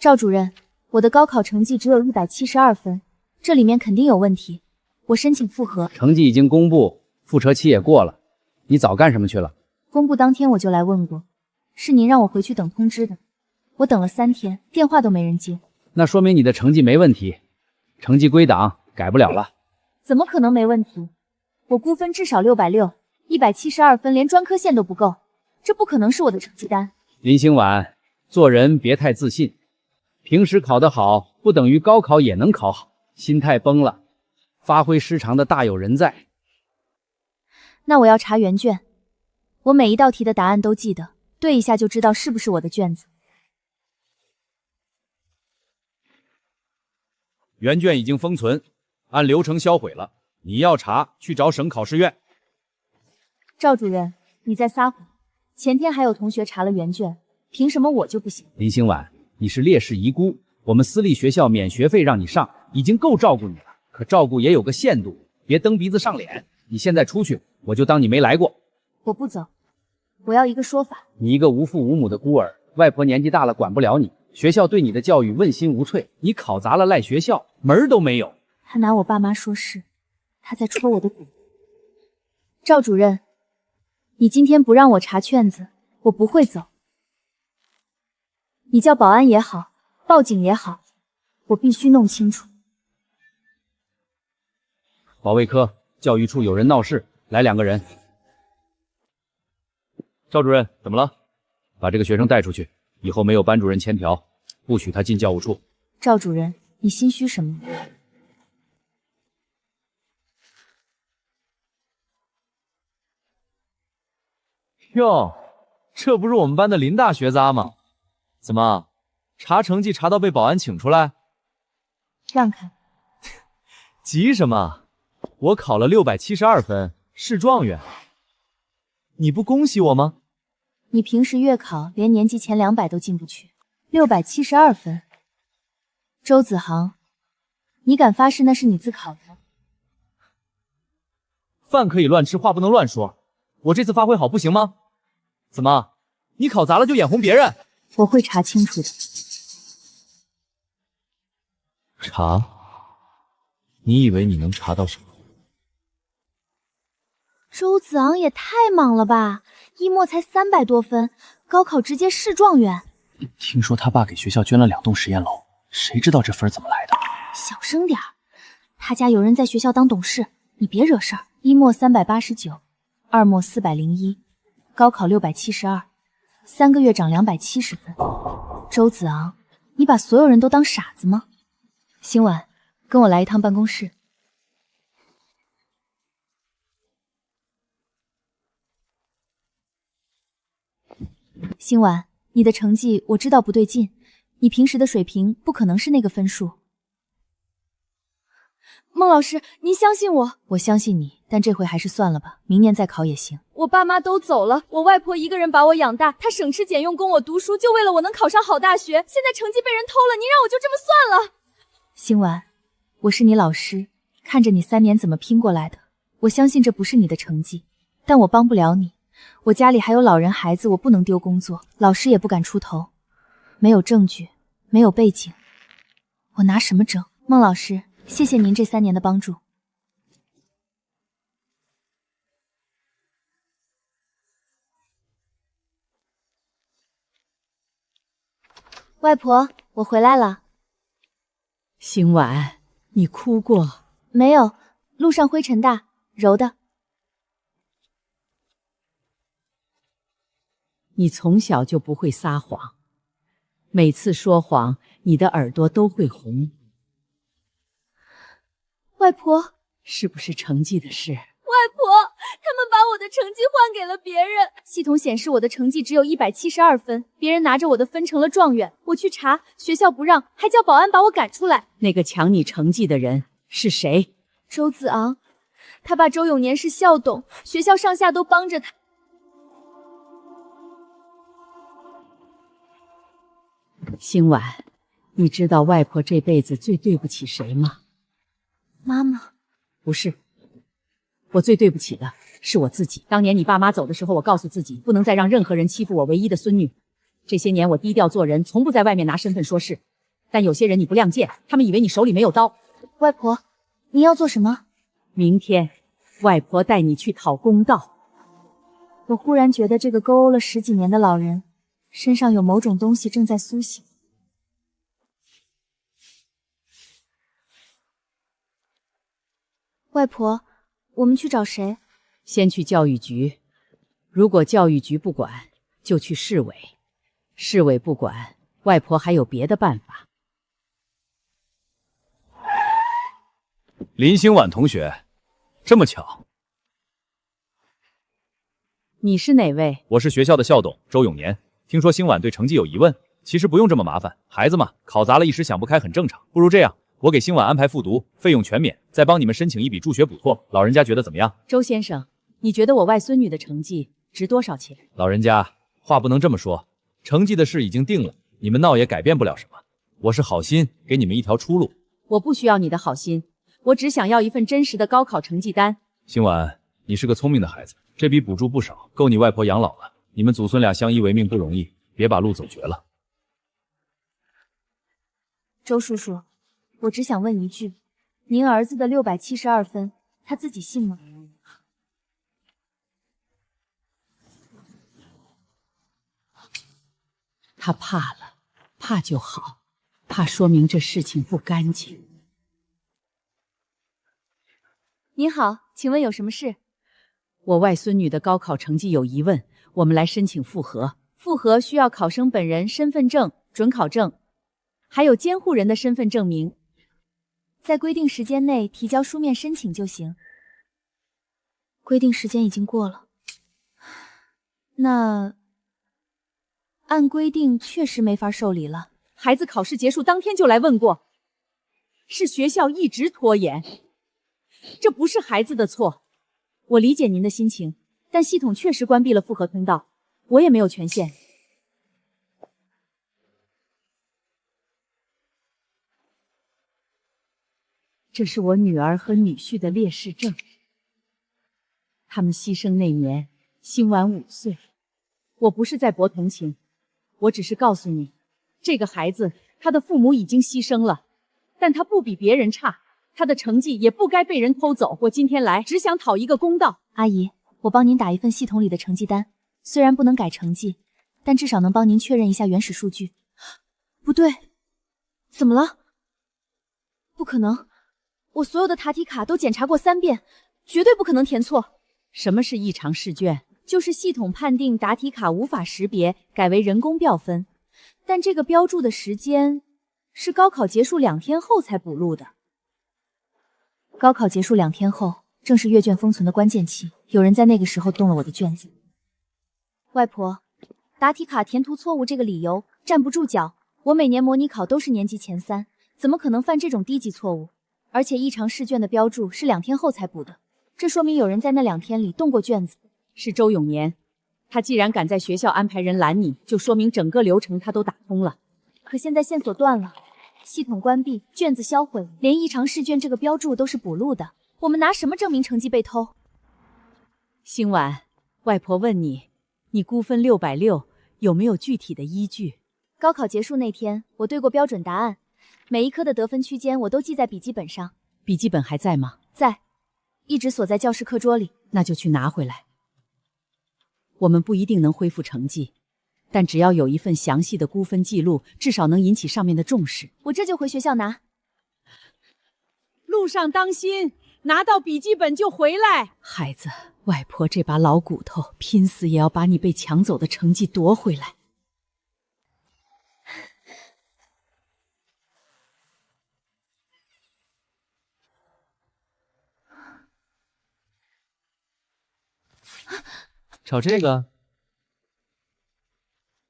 趙主任，我的高考成績只有172分，這裡面肯定有問題，我申請复核。成績已經公布，复核期也過了，你早幹什麼去了？公布當天我就來問過，是您讓我回去等通知的，我等了3天，電話都沒人接。那說明你的成績沒問題，成績歸檔，改不了了。怎麼可能沒問題？我估分至少660，172分連專科線都不夠，這不可能是我的成績單。林星婉，做人別太自信，平時考得好不等於高考也能考好，心態崩了，發揮失常的大有人在。那我要查原卷，我每一道題的答案都記得，對一下就知道是不是我的卷子。原卷已經封存，按流程銷毀了。你要查，去找省考試院。趙主任，你在撒謊！前天還有同學查了原卷，憑什麼我就不行？林星婉，你是烈士遗孤，我們私立學校免學費讓你上，已經夠照顧你了，可照顧也有個限度，別蹬鼻子上臉。你現在出去，我就當你沒來過。我不走，我要一個說法。你一個無父無母的孤兒，外婆年紀大了管不了你，學校對你的教育問心無愧，你考砸了賴學校，門兒都沒有。他拿我爸媽說事，他在戳我的骨。趙主任，你今天不讓我查卷子，我不會走。你叫保安也好，報警也好，我必須弄清楚。保衛科、教育處有人鬧事，來2個人。趙主任，怎麼了？把這個學生帶出去，以後沒有班主任簽條，不許他進教務處。趙主任，你心虛什麼？喲，這不是我們班的林大學渣嗎？怎麼，查成績查到被保安請出來？讓開！急什麼？我考了672分，是狀元。你不恭喜我嗎？你平時月考連年級前200都進不去，672分。周子航，你敢發誓那是你自考的？飯可以亂吃，話不能亂說。我這次發揮好不行嗎？怎麼，你考砸了就眼紅別人？我會查清楚的。查？你以為你能查到什麼？周子昂也太莽了吧！一模才300多分，高考直接是狀元。聽說他爸給學校捐了2棟實驗樓，誰知道這分怎麼來的？小聲點兒，他家有人在學校當董事，你別惹事兒。一模389，二模401，高考672，3個月漲270分。周子昂，你把所有人都當傻子嗎？星婉，跟我來一趟辦公室。星婉，你的成績我知道不對劲，你平时的水平不可能是那個分數。孟老師，您相信我。我相信你，但這回還是算了吧，明年再考也行。我爸媽都走了，我外婆一個人把我養大，她省吃儉用供我讀書，就為了我能考上好大学。現在成績被人偷了，您讓我就這麼算了？星婉，我是你老師，看着你3年怎麼拼過來的，我相信這不是你的成績，但我幫不了你。我家裡還有老人孩子，我不能丟工作，老師也不敢出頭，沒有證據，沒有背景，我拿什麼爭？孟老師，謝謝您這3年的幫助。外婆，我回来了。星婉，你哭過？沒有，路上灰塵大，揉的。你從小就不會撒謊，每次說謊，你的耳朵都會紅。外婆，是不是成績的事？外婆，他們把我的成績換給了別人。系統顯示我的成績只有172分，別人拿着我的分成了狀元。我去查，學校不讓，還叫保安把我趕出來。那個搶你成績的人是誰？周子昂，他爸周永年是校董，學校上下都幫着他。星婉，你知道外婆這輩子最對不起誰嗎？媽媽。不是，我最對不起的是我自己。當年你爸媽走的時候，我告訴自己不能再讓任何人欺負我唯一的孫女。這些年我低調做人，從不在外面拿身份說事，但有些人你不亮剑，他们以为你手里没有刀。外婆，您要做什么？明天，外婆带你去讨公道。我忽然觉得这个勾欧了10几年的老人身上有某种东西正在苏醒。外婆，我们去找谁？先去教育局，如果教育局不管，就去市委。市委不管，外婆还有別的辦法。林星婉同學，這麼巧。你是哪位？我是學校的校董周永年。聽說星婉對成績有疑問，其實不用這麼麻煩，孩子嘛，考砸了一時想不開很正常。不如這樣，我給星婉安排復讀，費用全免，再幫你們申請一筆助學補貼。老人家覺得怎麼樣？周先生，你覺得我外孫女的成績值多少錢？老人家，話不能這麼說，成績的事已經定了，你們鬧也改變不了什麼。我是好心給你們一條出路。我不需要你的好心，我只想要一份真實的高考成績單。星婉，你是個聰明的孩子，這筆補助不少，夠你外婆養老了。你們祖孫倆相依為命不容易，別把路走絕了。周叔叔，我只想問一句，您兒子的672分，他自己信嗎？他怕了，怕就好，怕說明這事情不乾淨。您好，請問有什麼事？我外孫女的高考成績有疑問，我們來申請複核。複核需要考生本人身份證、准考證，還有監護人的身份證明，在規定時間內提交書面申請就行。規定時間已經過了，那按規定確實沒法受理了。孩子考試結束當天就來問過，是學校一直拖延，這不是孩子的錯。我理解您的心情，但系統確實關閉了複核通道，我也沒有權限。這是我女兒和女婿的烈士證，他們犧牲那年，星婉5歲。我不是在博同情，我只是告訴你，這個孩子他的父母已經犧牲了，但他不比別人差，他的成績也不該被人偷走。我今天來只想討一個公道。阿姨，我幫您打一份系統裡的成績單，雖然不能改成績，但至少能幫您確認一下原始數據。不對，怎麼了？不可能，我所有的答題卡都檢查過3遍，絕對不可能填錯。什麼是異常試卷？就是系統判定答題卡無法識別，改為人工標分，但這個標注的時間是高考結束2天後才補錄的。高考結束2天後，正是閱卷封存的關鍵期，有人在那個時候動了我的卷子。外婆，答題卡填塗錯誤這個理由站不住腳，我每年模擬考都是年級前3，怎麼可能犯這種低級錯誤？而且異常試卷的標注是2天後才補的，這說明有人在那2天裡動過卷子。是周永年，他既然敢在學校安排人攔你，就說明整個流程他都打通了。可現在線索斷了，系統關閉，卷子銷毀，連異常試卷這個標注都是補錄的，我們拿什麼證明成績被偷？星婉，外婆問你，你估分660，有沒有具體的依據？高考結束那天，我對過標準答案，每一科的得分區間我都記在筆記本上。筆記本還在嗎？在，一直鎖在教室課桌裡。那就去拿回來。我們不一定能恢復成績，但只要有一份詳細的估分記錄，至少能引起上面的重視。我這就回學校拿。路上當心，拿到筆記本就回來。孩子，外婆這把老骨頭，拼死也要把你被搶走的成績奪回來。找這個？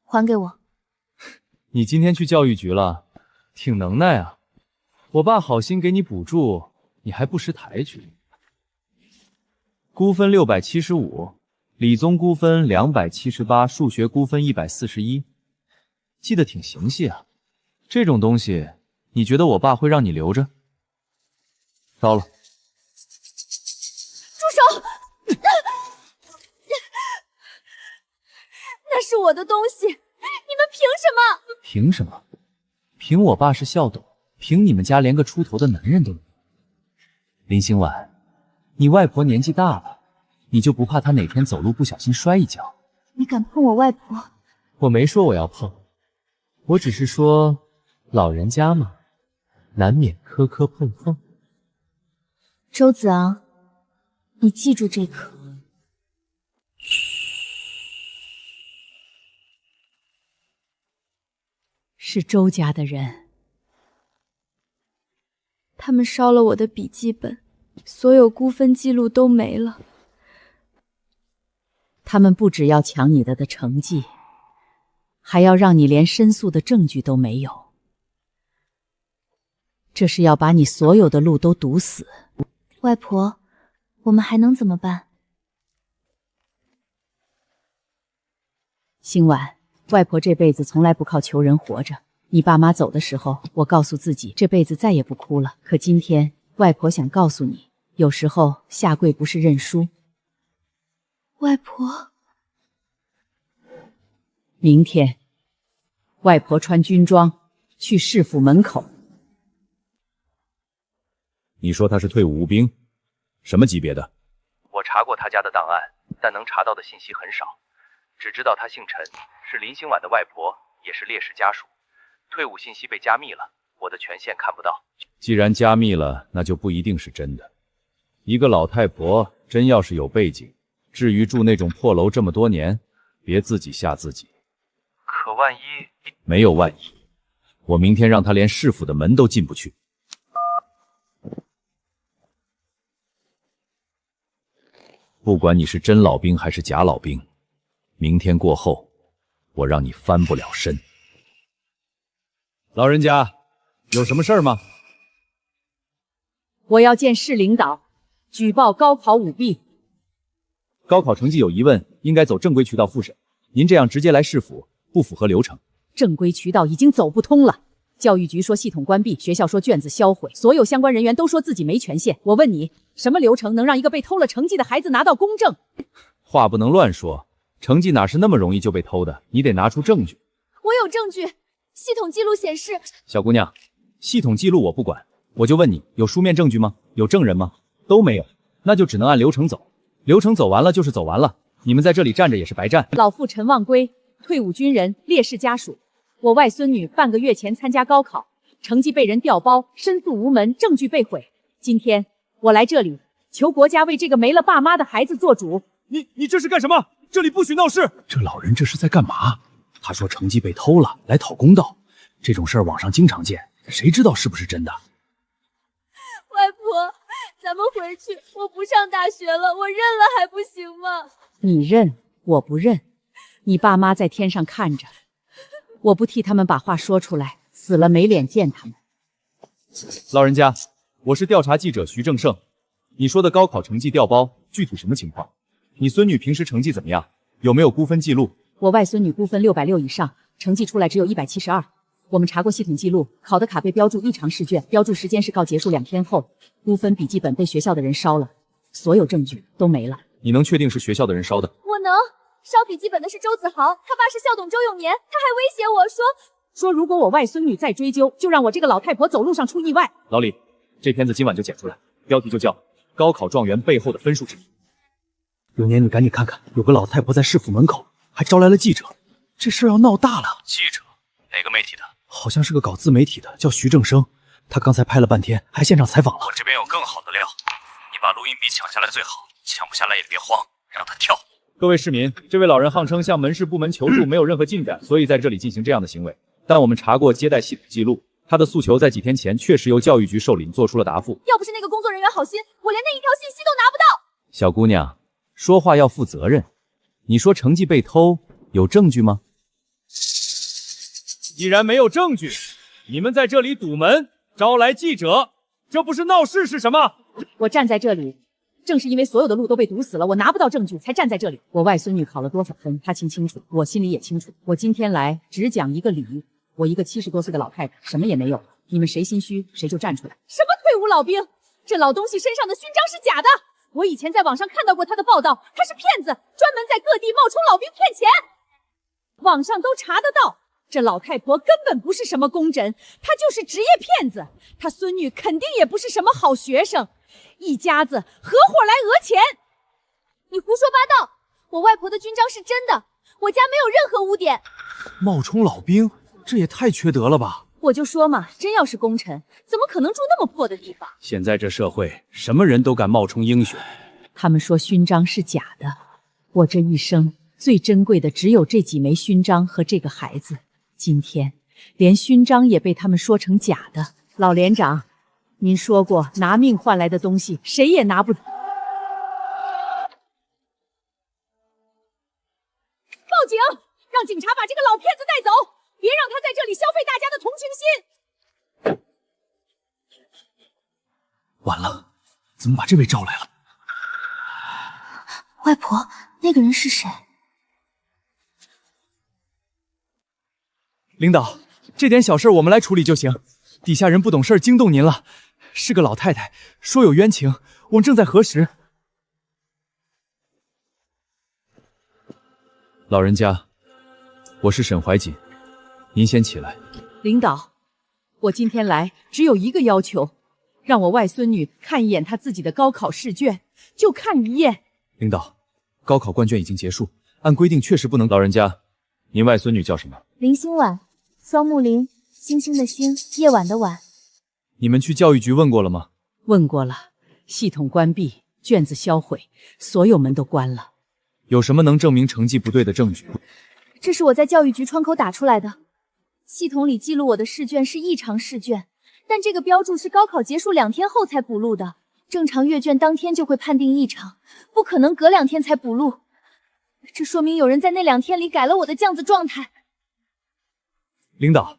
還給我。你今天去教育局了，挺能耐啊。我爸好心給你補助，你還不識抬舉。估分675，理綜估分278，數學估分141，記得挺詳細啊。這種東西，你覺得我爸會讓你留着？糟了。住手！那是我的東西，你們憑什麼？憑什麼？憑我爸是校董，憑你们家连个出头的男人都没有。林心婉，你外婆年紀大了，你就不怕她哪天走路不小心摔一跤？你敢碰我外婆？我没说我要碰，我只是说老人家嘛，难免磕磕碰碰。周子昂，你记住这个。是周家的人，他们烧了我的笔记本，所有估分记录都没了。他们不只要抢你的成绩，还要让你连申诉的证据都没有。这是要把你所有的路都堵死。外婆，我们还能怎么办？星婉，外婆这輩子從來不靠求人活着。你爸媽走的時候，我告訴自己這輩子再也不哭了。可今天，外婆想告訴你，有時候下跪不是認輸。外婆，明天，外婆穿軍裝去市府門口。你說他是退伍務兵，什麼級別的？我查過他家的檔案，但能查到的信息很少，只知道他姓陳，是林星婉的外婆，也是烈士家屬。退伍信息被加密了，我的權限看不到。既然加密了，那就不一定是真的。一個老太婆真要是有背景，至於住那種破樓這麼多年，別自己嚇自己。可萬一……沒有萬一，我明天讓她連市府的門都進不去。不管你是真老兵還是假老兵，明天過後，我讓你翻不了身。老人家，有什麼事兒嗎？我要見市領導，舉報高考舞弊。高考成績有疑問，應該走正規渠道複審。您這樣直接來市府，不符合流程。正規渠道已經走不通了。教育局說系統關閉，學校說卷子銷毀，所有相關人員都說自己沒權限。我問你，什麼流程能讓一個被偷了成績的孩子拿到公正？話不能亂說，成績哪是那麼容易就被偷的？你得拿出證據。我有證據。系統記錄顯示，小姑娘，系統記錄我不管，我就問你，有書面證據嗎？有證人嗎？都沒有，那就只能按流程走。流程走完了就是走完了，你們在這裡站着也是白站。老婦陳望歸，退伍軍人，烈士家屬。我外孫女半個月前參加高考，成績被人調包，申訴無門，證據被毀。今天我來這裡，求國家為這個沒了爸媽的孩子做主。你這是幹什麼？這裡不許鬧事！這老人這是在幹嘛？他說成績被偷了，來討公道。這種事兒網上經常見，誰知道是不是真的？外婆，咱們回去，我不上大學了，我認了還不行嗎？你認，我不認。你爸媽在天上看着，我不替他們把話說出來，死了沒臉見他們。老人家，我是調查記者徐正勝。你說的高考成績調包，具體什麼情況？你孫女平時成績怎麼樣？有沒有估分記錄？我外孫女估分660以上，成績出來只有172。我們查過系統記錄，考的卡被標註異常試卷，標註時間是告結束2天後。估分筆記本被學校的人燒了，所有證據都沒了。你能確定是學校的人燒的？我能。燒筆記本的是周子豪，他爸是校董周永年，他還威脅我說如果我外孫女再追究，就讓我這個老太婆走路上出意外。老李，這片子今晚就剪出來，標題就叫高考狀元背後的分數之謎。永年，你趕緊看看，有個老太婆在市府門口，還招來了記者，這事要鬧大了。記者？哪個媒體的？好像是個搞自媒體的，叫徐正生。他剛才拍了半天，還現場採訪了。我這邊有更好的料，你把錄音筆搶下來最好，搶不下來也別慌，讓他跳。各位市民，這位老人號稱向門市部門求助，沒有任何進展，所以在這裡進行這樣的行為。但我們查過接待系統記錄，他的訴求在幾天前確實由教育局受理做出了答覆。要不是那個工作人員好心，我連那一條信息都拿不到。小姑娘，說話要負責任。你說成績被偷，有證據嗎？既然沒有證據，你們在這裡堵門，招來記者，這不是鬧事是什麼？我站在這裡，正是因為所有的路都被堵死了，我拿不到證據才站在這裡。我外孫女考了多少分，她清楚，我心裡也清楚。我今天來只講一個理，我一個70多歲的老太太，什麼也沒有了。你們誰心虛，誰就站出來。什麼退伍老兵？這老東西身上的勳章是假的。我以前在網上看到過他的報道，他是騙子，專門在各地冒充老兵騙錢。網上都查得到。這老太婆根本不是什麼公枕，她就是职业騙子。她孙女肯定也不是什麼好学生，一家子合伙来讹钱。你胡说八道！我外婆的军章是真的，我家没有任何污点。冒充老兵，这也太缺德了吧！我就说嘛，真要是功臣，怎么可能住那麼破的地方？現在這社會，什麼人都敢冒充英雄。他們說勳章是假的，我這一生最珍貴的只有這幾枚勳章和這個孩子。今天連勳章也被他們說成假的。老連長，您說過拿命換來的東西誰也拿不走。報警！讓警察把這個老騙子帶走，別讓他在這裡消費大家的同情心。完了，怎麼把這位招來了？外婆，那個人是誰？領導，這點小事我們來處理就行，底下人不懂事驚動您了。是個老太太，說有冤情，我們正在核實。老人家，我是沈懷瑾，您先起来。領導，我今天來只有一個要求，讓我外孫女看一眼她自己的高考試卷，就看一眼。領導，高考灌卷已經結束，按規定確實不能。老人家，您外孫女叫什麼？林心婉，雙木林，星星的星，夜晚的晚。你們去教育局問過了嗎？問過了，系統關閉，卷子銷毀，所有門都關了。有什麼能證明成績不對的證據？這是我在教育局窗口打出來的，系統裡記錄我的試卷是異常試卷，但這個標注是高考結束2天後才補錄的，正常閱卷當天就會判定異常，不可能隔2天才補錄。這說明有人在那2天裡改了我的降子狀態。領導，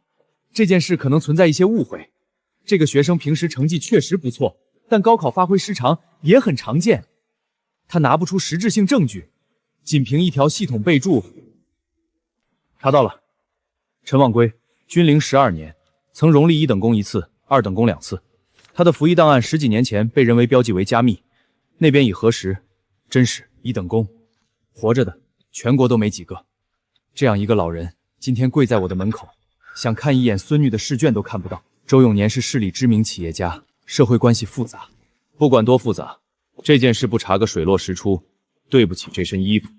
這件事可能存在一些誤會。這個學生平時成績確實不錯，但高考發揮失常也很常見。他拿不出實質性證據，僅憑一條系統備註。查到了，陳望歸，軍齡12年，曾榮立1等功1次，2等功2次。他的服役檔案10幾年前被人為標記為加密，那邊已核實，真實1等功。活着的全國都沒幾個。這樣一個老人，今天跪在我的門口，想看一眼孫女的試卷都看不到。周永年是市裡知名企業家，社會關係複雜。不管多複雜，這件事不查個水落石出，對不起這身衣服。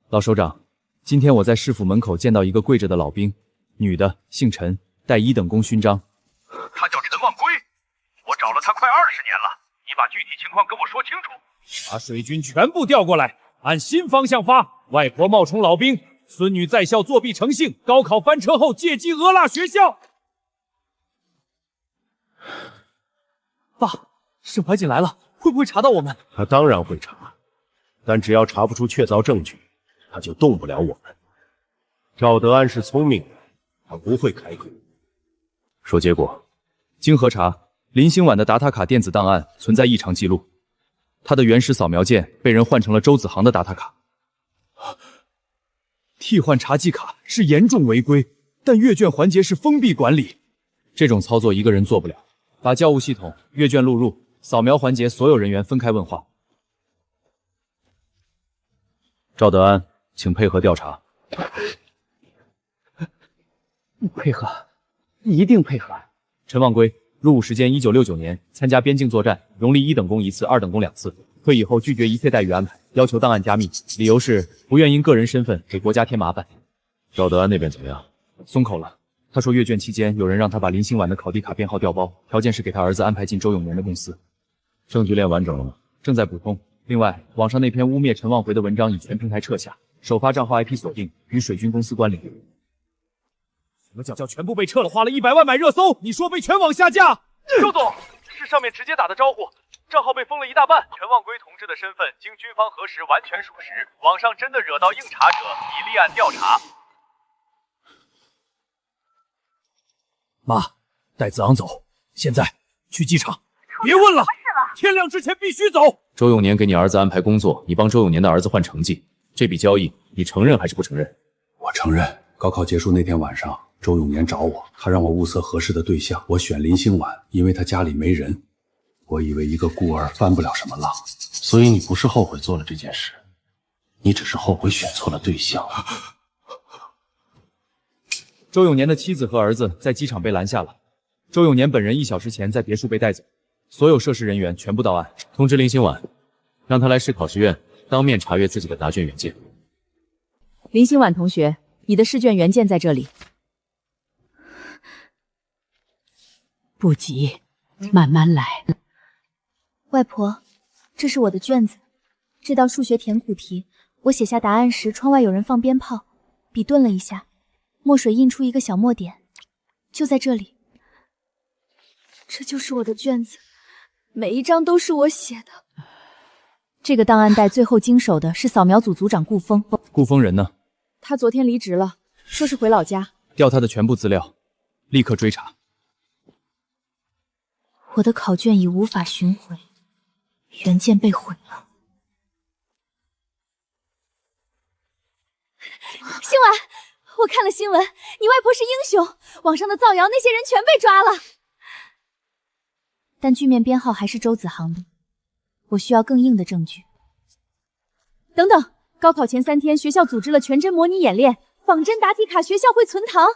老首長，今天我在市府門口見到一個跪着的老兵，女的，姓陳，帶1等功勳章。他叫陳望歸，我找了他快20年了，你把具體情況跟我說清楚。把水軍全部調過來，按新方向發。外婆冒充老兵，孫女在校作弊成性，高考翻車後借機訛詐學校。爸，沈懷瑾來了，會不會查到我們？他當然會查，但只要查不出確鑿證據，他就動不了我們。趙德安是聰明人，他不會開口。說結果，經核查，林星婉的達塔卡電子檔案存在異常記錄，他的原始掃描件被人換成了周子航的達塔卡。替換查記卡是嚴重違規，但閱卷環節是封閉管理，這種操作一個人做不了。把教務系統、閱卷錄入、掃描環節所有人員分開問話。趙德安，請配合調查。配合，一定配合。陳望歸，入伍時間1969年，參加邊境作戰，榮立1等功1次，2等功2次。退役後拒絕一切待遇安排，要求檔案加密，理由是不願因個人身份給國家添麻煩。趙德安那邊怎麼樣？鬆口了。他說閱卷期間有人讓他把林星婉的考地卡編號調包，條件是給他兒子安排進周永年的公司。證據鏈完整了嗎？正在補充。另外，網上那篇污衊陳望回的文章已全平台撤下，首發賬號 IP 鎖定，與水軍公司關聯。什麼叫全部被撤了？花了100萬買熱搜，你說被全網下架？周總，是上面直接打的招呼，賬號被封了一大半。陳望歸同志的身份經軍方核實完全屬實，網上真的惹到应查者，已立案調查。媽，帶子昂走，現在去機場。別問了，天亮之前必須走。周永年給你兒子安排工作，你幫周永年的兒子換成績，這筆交易你承認還是不承認？我承認。高考結束那天晚上，周永年找我，他讓我物色合適的對象，我選林星婉，因為他家裡沒人。我以為一個孤兒翻不了什麼浪，所以你不是後悔做了這件事，你只是後悔選錯了對象。周永年的妻子和兒子在机场被拦下了。周永年本人1小时前在别墅被带走，所有涉事人员全部到案。通知林心婉，让他来市考试院当面查阅自己的答卷原件。林心婉同学，你的试卷原件在这里。不急，慢慢来。外婆，这是我的卷子。这道数学填苦题，我写下答案时，窗外有人放鞭炮，笔顿了一下，墨水印出一个小墨点，就在这里。这就是我的卷子，每一张都是我写的。这个档案袋最后经手的是扫描组组长顧峰。顧峰人呢？他昨天離職了，說是回老家。調他的全部資料，立刻追查。我的考卷已無法尋回，原件被毀了。新婉，我看了新聞，你外婆是英雄，網上的造謠那些人全被抓了。但句面編號還是周子航的，我需要更硬的證據。等等，高考前3天，學校組織了全真模擬演練，仿真答題卡學校會存檔。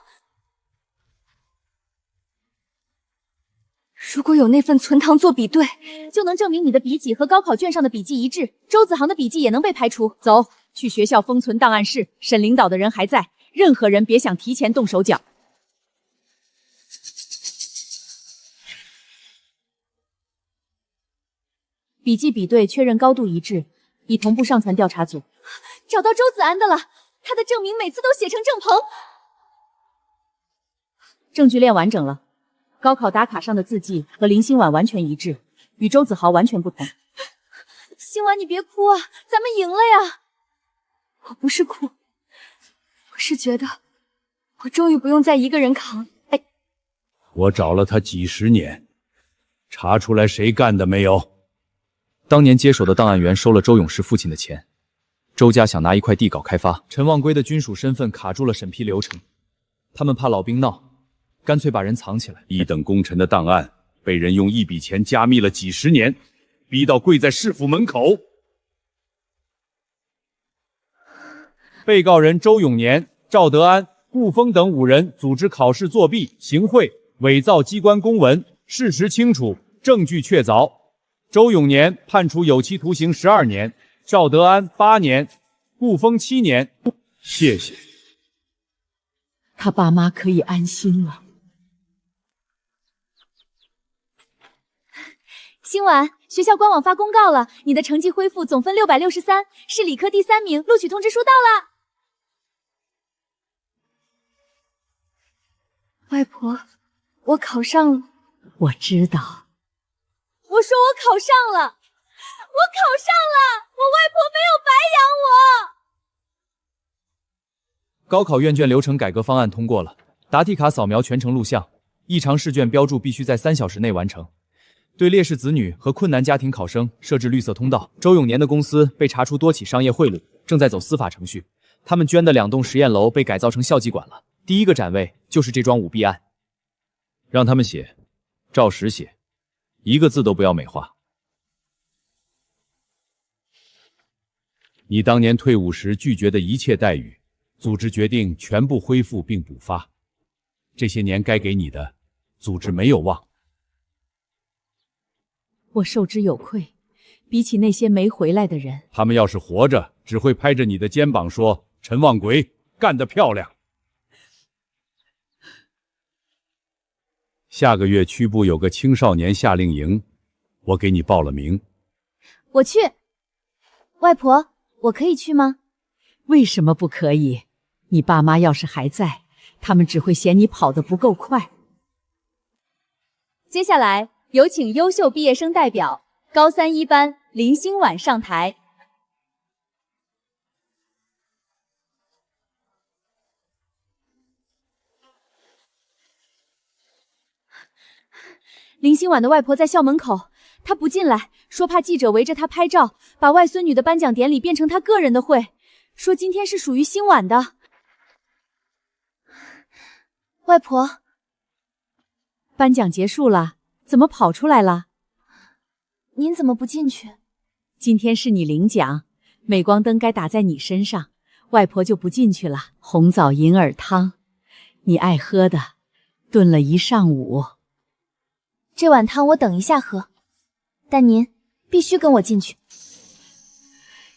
如果有那份存檔做比對，就能證明你的筆記和高考卷上的筆記一致，周子航的筆記也能被排除。走，去學校封存檔案室，沈領導的人還在，任何人別想提前動手腳。筆記比對確認高度一致，已同步上傳調查組。找到周子安的了，他的證明每次都寫成鄭鵬。證據鏈完整了，高考打卡上的字跡和林心婉完全一致，與周子豪完全不同。心婉，你別哭啊，咱們贏了呀！我不是哭，我是覺得我終於不用再一個人扛。我找了他幾十年，查出來誰幹的沒有？當年接手的檔案員收了周永石父親的錢，周家想拿一塊地搞開發，陳望歸的軍屬身份卡住了審批流程，他們怕老兵鬧，乾脆把人藏起來。一等功臣的檔案被人用一筆錢加密了幾十年，逼到跪在市府門口。被告人周永年、趙德安、顧峰等5人組織考試作弊、行賄、偽造機關公文，事實清楚，證據確鑿。周永年判處有期徒刑12年，趙德安8年，顧峰7年。謝謝。他爸媽可以安心了。新婉，學校官網發公告了，你的成績恢復總分663，是理科第3名，錄取通知書到了。外婆，我考上了。我知道。我說我考上了，我考上了，我外婆沒有白養我。高考院卷流程改革方案通過了，答題卡掃描全程錄像，異常試卷標註必須在3小時內完成。對烈士子女和困難家庭考生設置綠色通道。周永年的公司被查出多起商業賄賂，正在走司法程序。他們捐的2棟實驗樓被改造成校際館了。第一個展位就是這樁舞弊案。讓他們寫，照實寫，一個字都不要美化。你當年退伍時拒絕的一切待遇，組織決定全部恢復並補發。這些年該給你的，組織沒有忘。我受之有愧，比起那些沒回來的人，他們要是活着，只會拍着你的肩膀說：“陳望歸，幹得漂亮。”下個月區部有個青少年夏令營，我給你報了名。我去。外婆，我可以去嗎？為什麼不可以？你爸媽要是還在，他們只會嫌你跑得不夠快。接下來有請優秀畢業生代表高3一班林心婉上台。林心婉的外婆在校門口，她不進來，說怕記者圍着她拍照，把外孫女的頒獎典禮變成她個人的會，說今天是屬於心婉的。外婆，頒獎結束了，怎麼跑出來了？您怎麼不進去？今天是你領獎，鎂光燈該打在你身上，外婆就不進去了。紅棗銀耳湯，你愛喝的，燉了一上午。這碗湯我等一下喝，但您必須跟我進去。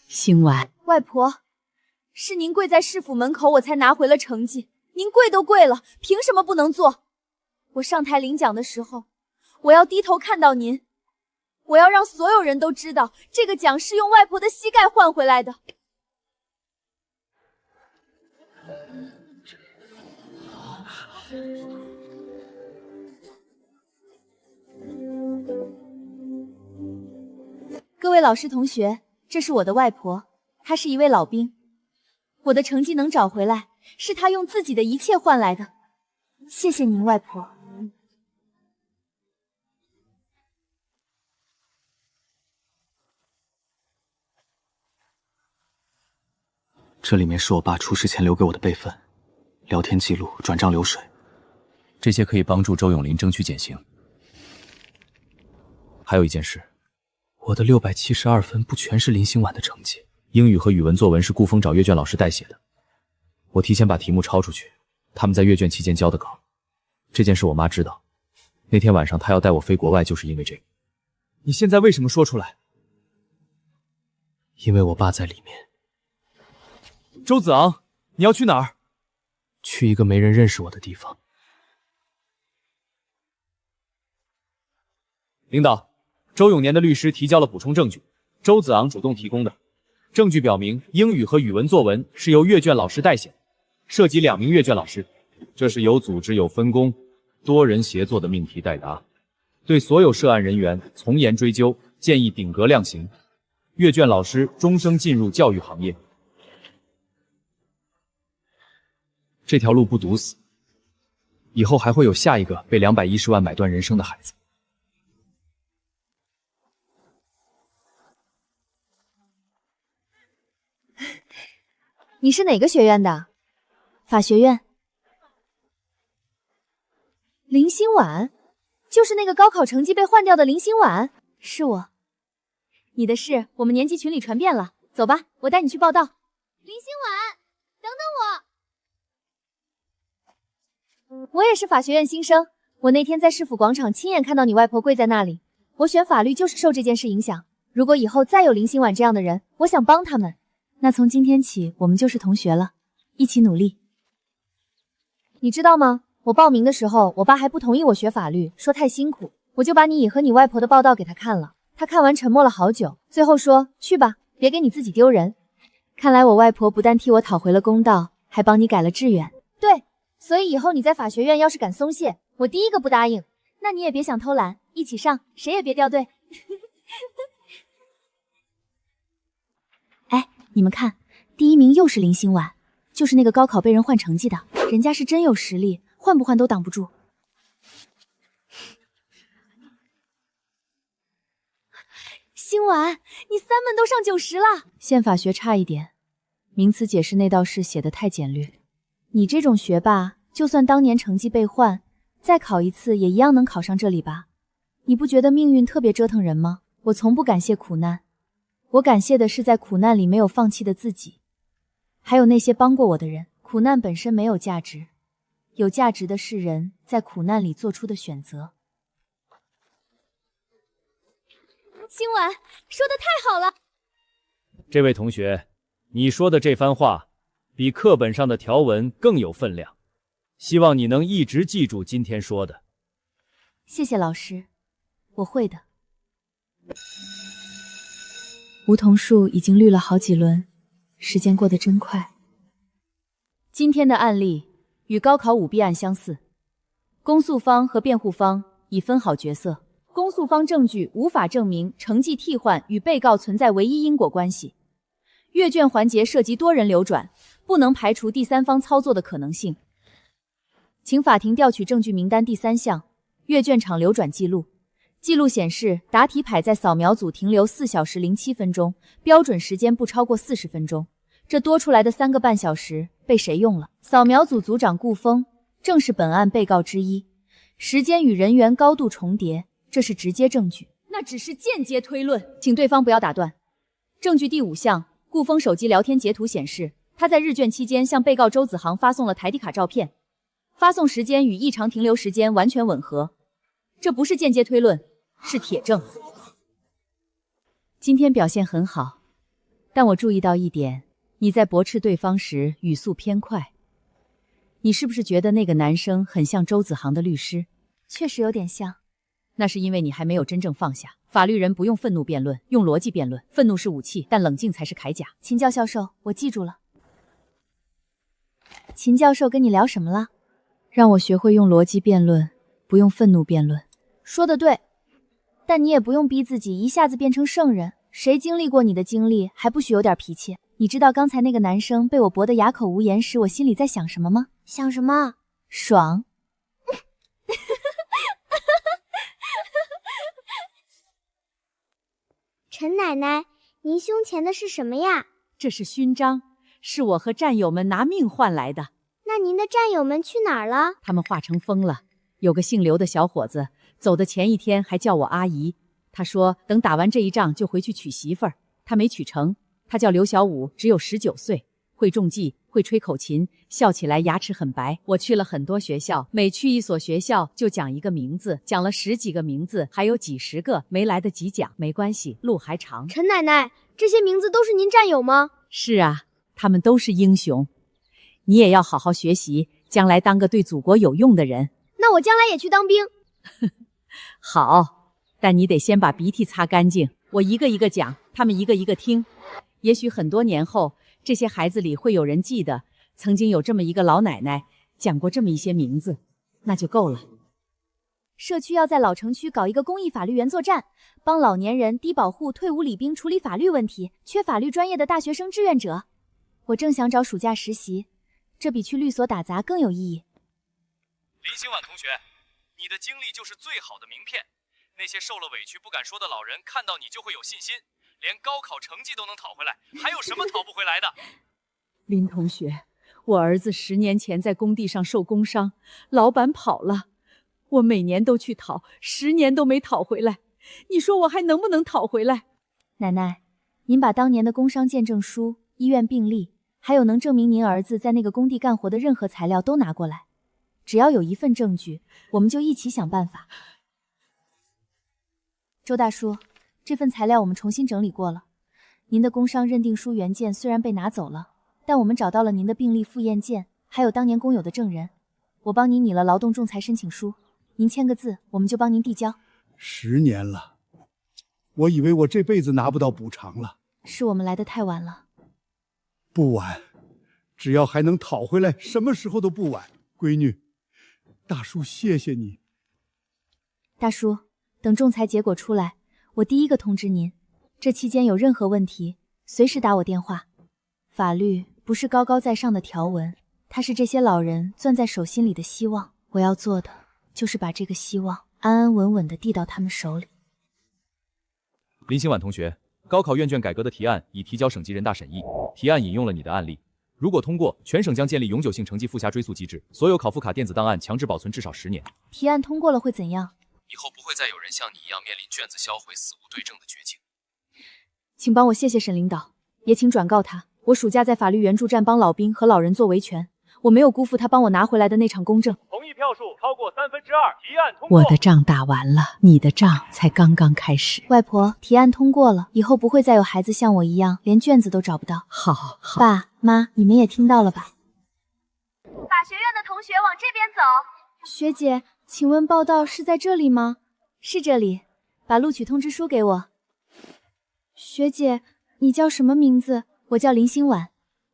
星婉，外婆，是您跪在市府门口，我才拿回了成绩。您跪都跪了，凭什么不能做？我上台领獎的時候，我要低頭看到您，我要讓所有人都知道，這個獎是用外婆的膝蓋換回來的。各位老師同學，這是我的外婆，她是一位老兵。我的成績能找回來，是她用自己的一切換來的。謝謝您，外婆。這裡面是我爸出事前留給我的備份，聊天記錄、轉賬流水，這些可以幫助周永林爭取減刑。還有一件事，我的672分不全是林心婉的成績，英語和語文作文是顧峰找閱卷老師代寫的，我提前把題目抄出去，他們在閱卷期間交的稿。這件事我媽知道，那天晚上她要帶我飛國外就是因為這個。你現在為什麼說出來？因為我爸在裡面。周子昂，你要去哪兒？去一個沒人認識我的地方。領導，周永年的律師提交了補充證據，周子昂主動提供的。證據表明，英語和語文作文是由閱卷老師代寫的，涉及2名閱卷老師。這是有組織、有分工、多人協作的命題代答，對所有涉案人員從嚴追究，建議頂格量刑。閱卷老師終生進入教育行業。這條路不堵死，以後還會有下一個被210萬買斷人生的孩子。你是哪個學院的？法學院。林心婉，就是那個高考成績被換掉的林心婉，是我。你的事我們年級群裡傳遍了，走吧，我帶你去報到。林心婉，等等我。我也是法學院新生，我那天在市府廣場親眼看到你外婆跪在那裡。我選法律就是受這件事影響，如果以後再有林心婉這樣的人，我想幫他們。那從今天起，我們就是同學了，一起努力。你知道嗎？我報名的時候，我爸還不同意我學法律，說太辛苦。我就把你和你外婆的報道給他看了，他看完沉默了好久，最後說：“去吧，別給你自己丟人。”看來我外婆不但替我討回了公道，還幫你改了志願。對，所以以後你在法學院要是敢鬆懈，我第一個不答應。那你也別想偷懶，一起上，誰也別掉隊。哎，你們看，第1名又是林心婉，就是那個高考被人換成績的，人家是真有實力，換不換都擋不住。心婉，你3門都上90了。憲法學差一點，名詞解釋那道式寫得太簡略。你這種學霸，就算當年成績被換，再考一次也一樣能考上這裡吧？你不覺得命運特別折騰人嗎？我從不感謝苦難，我感謝的是在苦難裡沒有放棄的自己，還有那些幫過我的人。苦難本身沒有價值，有價值的是人在苦難裡做出的選擇。心婉，說得太好了。這位同學，你說的這番話比課本上的條文更有分量，希望你能一直記住今天說的。謝謝老師，我會的。梧桐樹已經綠了好幾輪，時間過得真快。今天的案例與高考舞弊案相似，公訴方和辯護方已分好角色。公訴方證據無法證明成績替換與被告存在唯一因果關係。閱卷環節涉及多人流轉，不能排除第三方操作的可能性。請法庭調取證據名單第3項，閱卷場流轉記錄。記錄顯示，答題牌在掃描組停留4小時07分鐘，標準時間不超過40分鐘。這多出來的3個半小時被誰用了？掃描組組長顧峰正是本案被告之一，時間與人員高度重疊，這是直接證據。那只是間接推論，請對方不要打斷。證據第5項，顧峰手機聊天截圖顯示，他在日卷期間向被告周子航發送了台底卡照片。發送時間與異常停留時間完全吻合，這不是間接推論，是鐵證。今天表現很好，但我注意到一點，你在駁斥對方時語速偏快。你是不是覺得那個男生很像周子航的律師？確實有點像。那是因為你還沒有真正放下。法律人不用憤怒辯論，用邏輯辯論。憤怒是武器，但冷靜才是鎧甲。秦教授，我記住了。秦教授跟你聊什麼了？讓我學會用邏輯辯論，不用憤怒辯論。說得對，但你也不用逼自己一下子變成聖人。誰經歷過你的經歷，還不許有點脾氣？你知道剛才那個男生被我駁得啞口無言時，我心裡在想什麼嗎？想什麼？爽。陈奶奶，您胸前的是什麼呀？這是勳章，是我和戰友們拿命換來的。那您的戰友們去哪兒了？他們化成風了。有個姓劉的小伙子，走的前一天還叫我阿姨。他說等打完這一仗就回去娶媳婦兒，他沒娶成。他叫劉小武，只有19歲，會中計，會吹口琴，笑起來牙齒很白。我去了很多學校，每去一所學校就講一個名字，講了10幾個名字，還有幾十個沒來得及講。沒關係，路還長。陳奶奶，這些名字都是您戰友嗎？是啊，他們都是英雄。你也要好好學習，將來當個對祖國有用的人。那我將来也去當兵。好，但你得先把鼻涕擦乾淨。我一個一個講，他們一個一個聽。也許很多年後，這些孩子裡會有人記得，曾經有這麼一個老奶奶講過這麼一些名字，那就夠了。社區要在老城區搞一個公益法律員作戰，幫老年人、低保戶、退伍禮兵處理法律問題，缺法律專業的大學生志願者。我正想找暑假實習，這比去律所打雜更有意義。林星婉同學，你的經歷就是最好的名片。那些受了委屈不敢說的老人看到你就會有信心，連高考成績都能討回來，還有什麼討不回來的？林同學，我兒子10年前在工地上受工傷，老板跑了，我每年都去討，10年都沒討回來，你說我還能不能討回來？奶奶，您把當年的工傷見證書、醫院病歷，還有能證明您兒子在那個工地幹活的任何材料都拿過來，只要有一份證據，我們就一起想辦法。周大叔，這份材料我們重新整理過了。您的工傷認定書原件雖然被拿走了，但我們找到了您的病歷複驗件，還有當年工友的證人。我幫您擬了勞動仲裁申請書，您簽個字，我們就幫您遞交。10年了，我以為我這輩子拿不到補償了。是我們來得太晚了。不晚，只要還能討回来，什麼時候都不晚。閨女，大叔謝謝你。大叔，等仲裁結果出來，我第一個通知您。這期間有任何問題，隨時打我電話。法律不是高高在上的條文，它是這些老人攥在手心裡的希望。我要做的就是把這個希望安安穩穩地遞到他們手裡。林星婉同學，高考院卷改革的提案已提交省级人大審議，提案引用了你的案例。如果通過，全省將建立永久性成績覆瑕追溯機制，所有考复卡電子檔案強制保存至少10年。提案通過了會怎樣？以後不會再有人像你一樣面臨卷子銷毀、死無對證的絕境。請幫我謝謝沈領導，也請轉告他，我暑假在法律援助站幫老兵和老人做維權，我沒有辜負他幫我拿回來的那場公正。同意票數超過2/3，提案通過。我的仗打完了，你的仗才剛剛開始。外婆，提案通過了，以後不會再有孩子像我一樣連卷子都找不到。好，爸媽，你们也聽到了吧？法學院的同學往這邊走。學姐，請問報到是在這裡嗎？是這裡，把錄取通知書給我。學姐，你叫什麼名字？我叫林星婉。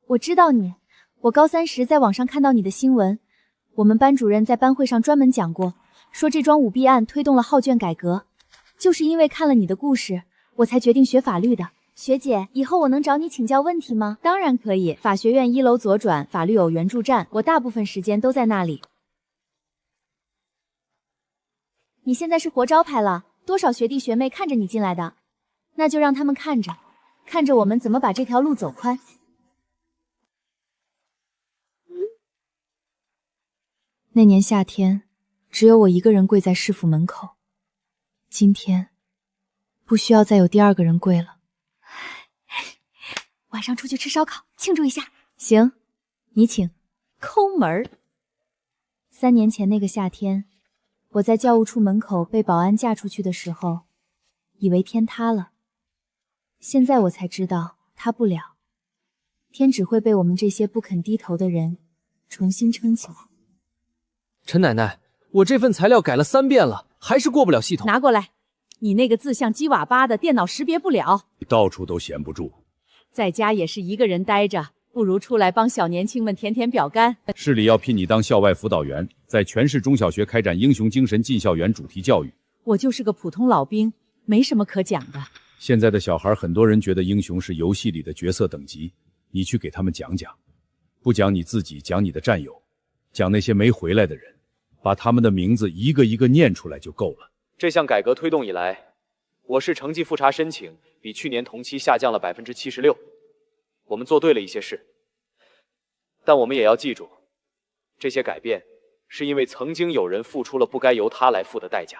我知道你，我高3時在網上看到你的新聞，我們班主任在班會上專門講過，說這樁舞弊案推動了號卷改革，就是因為看了你的故事，我才決定學法律的。學姐，以後我能找你請教問題嗎？當然可以，法學院1樓左轉，法律偶援助站，我大部分時間都在那裡。你現在是活招牌了，多少學弟學妹看着你進來的，那就讓他們看着我們怎麼把這條路走寬。那年夏天，只有我一個人跪在市府門口。今天，不需要再有第2個人跪了。晚上出去吃燒烤，慶祝一下。行，你請。摳門兒。3年前那個夏天，我在教務處門口被保安架出去的時候，以為天塌了。現在我才知道塌不了，天只會被我們這些不肯低頭的人重新撐起來。陳奶奶，我這份材料改了3遍了，還是過不了系統。拿過來，你那個字像鸡瓦巴的，電腦識別不了。你到處都闲不住，在家也是一個人待着，不如出來幫小年輕們填填表干。市里要聘你当校外輔導員，在全市中小學開展英雄精神進校園主題教育。我就是個普通老兵，沒什麼可講的。現在的小孩，很多人覺得英雄是遊戲裡的角色等級，你去給他們講講，不講你自己，講你的戰友，講那些沒回來的人，把他們的名字一個一個念出來就夠了。這項改革推動以來，我市成績复查申請比去年同期下降了76%。我們做對了一些事，但我們也要記住，這些改變是因為曾經有人付出了不該由他來付的代價。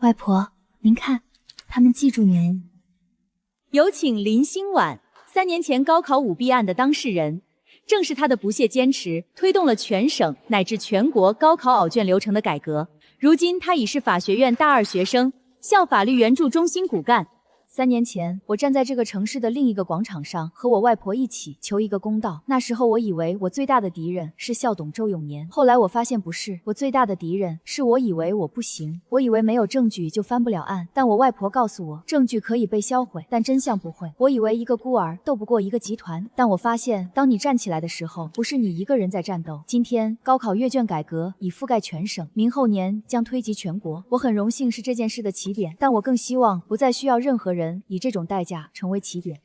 外婆，您看，他们记住您。有請林心婉，3年前高考舞弊案的當事人。正是他的不懈堅持，推動了全省乃至全國高考考卷流程的改革。如今，他已是法學院大2學生，校法律援助中心骨幹。3年前，我站在這個城市的另一個廣場上，和我外婆一起求一個公道。那時候，我以為我最大的敵人是校董周永年。後來我發現不是，我最大的敵人是我以為我不行，我以為沒有證據就翻不了案。但我外婆告訴我，證據可以被銷毀，但真相不會。我以為一個孤兒鬥不過一個集團，但我發現，當你站起來的時候，不是你一個人在戰鬥。今天，高考閱卷改革已覆蓋全省，明後年將推及全國。我很榮幸是這件事的起點，但我更希望不再需要任何人以這種代價成為起點。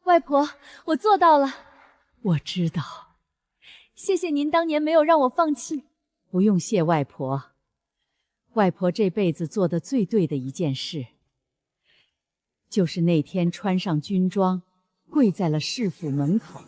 外婆，我做到了。我知道，謝謝您當年沒有讓我放棄。不用謝外婆，外婆這輩子做的最對的一件事，就是那天穿上軍裝，跪在了市府門口。